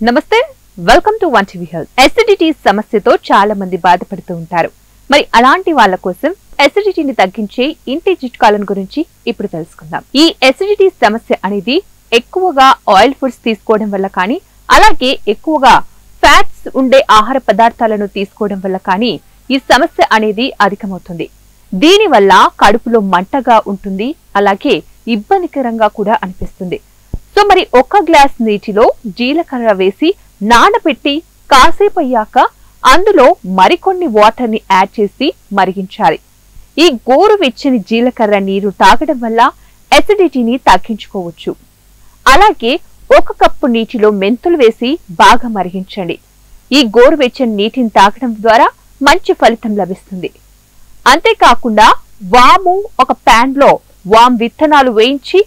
నమస్తే, welcome to one TV health. Acidity సమస్యతో చాలా మంది బాధపడుతూ ఉంటారు. మరి అలాంటి వాళ్ళ కోసం ఎసిడిటీని తగ్గించే ఇంటి చిట్కాలను గురించి ఇప్పుడు తెలుసుకుందాం. ఈ ఎసిడిటీ సమస్య అనేది ఎక్కువగా ఆయిల్ ఫుడ్స్ తీసుకోవడం వల్ల కానీ, అలాగే ఎక్కువగా ఫ్యాట్స్ ఉండే ఆహార పదార్థాలను తీసుకోవడం వల్ల కానీ ఈ సమస్య అనేది అధికమవుతుంది. దీనివల్ల కడుపులో మంటగా ఉంటుంది, అలాగే ఇబ్బందికరంగా కూడా అనిపిస్తుంది. సో మరి ఒక గ్లాస్ నీటిలో జీలకర్ర వేసి నానబెట్టి కాసేపు అయ్యాక అందులో మరికొన్ని వాటర్ ని యాడ్ చేసి మరిగించాలి. ఈ గోరువెచ్చని జీలకర్ర నీరు తాగడం వల్ల ఎసిడిటీని తగ్గించుకోవచ్చు. అలాగే 1 కప్పు నీటిలో మెంతులు వేసి బాగా మరిగించండి. ఈ గోరువెచ్చని నీటిని తాగడం ద్వారా మంచి ఫలితం లభిస్తుంది. అంతేకాకుండా వాము ఒక ప్యాన్ లో వామ్ విత్తనాలు వేయించి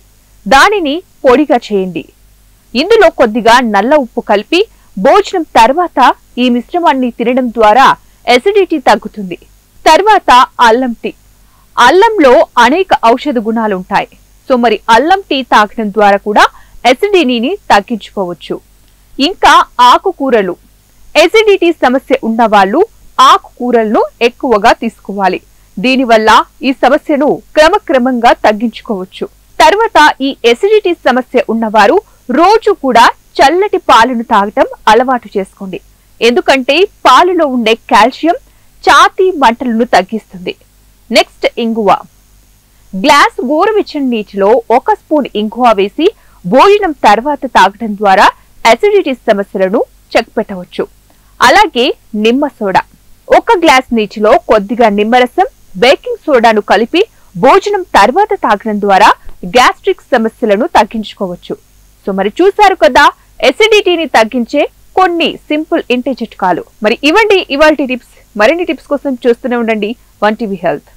దానిని పొడిగా చేయండి. ఇందులో కొద్దిగా నల్ల ఉప్పు కలిపి భోజనం తర్వాత ఈ మిశ్రమాన్ని తినడం ద్వారా ఎసిడిటీ తగ్గుతుంది. తర్వాత అల్లం టీ. అల్లంలో అనేక ఔషధ గుణాలు ఉంటాయి. సో మరి అల్లం టీ తాగడం ద్వారా కూడా ఎసిడిటీని తగ్గించుకోవచ్చు. ఇంకా ఆకుకూరలు. ఎసిడిటీ సమస్య ఉన్న వాళ్ళు ఆకుకూరలను ఎక్కువగా తీసుకోవాలి. దీనివల్ల ఈ సమస్యను క్రమక్రమంగా తగ్గించుకోవచ్చు. తర్వాత ఈ ఎసిడిటీ సమస్య ఉన్నవారు రోజు కూడా చల్లటి పాలను తాగటం అలవాటు చేసుకోండి. ఎందుకంటే పాలలో ఉండే కాల్షియం ఛాతీ మంటలను తగ్గిస్తుంది. నెక్స్ట్ ఇంగువ. గ్లాస్ గోరువెచ్చని నీటిలో 1 స్పూన్ ఇంగువ వేసి భోజనం తర్వాత తాగటం ద్వారా ఎసిడిటీ సమస్యలను చెక్ పెట్టవచ్చు. అలాగే నిమ్మ సోడా. 1 గ్లాస్ నీటిలో కొద్దిగా నిమ్మరసం, బేకింగ్ సోడాను కలిపి భోజనం తర్వాత తాగడం ద్వారా గ్యాస్ట్రిక్ సమస్యలను తగ్గించుకోవచ్చు. సో మరి చూశారు కదా, ఎసిడిటీని తగ్గించే కొన్ని సింపుల్ ఇంటి చిట్కాలు. మరి ఇవ్వండి ఇవాల్టి టిప్స్. మరిన్ని టిప్స్ కోసం చూస్తూనే ఉండండి వన్ టీవీ హెల్త్.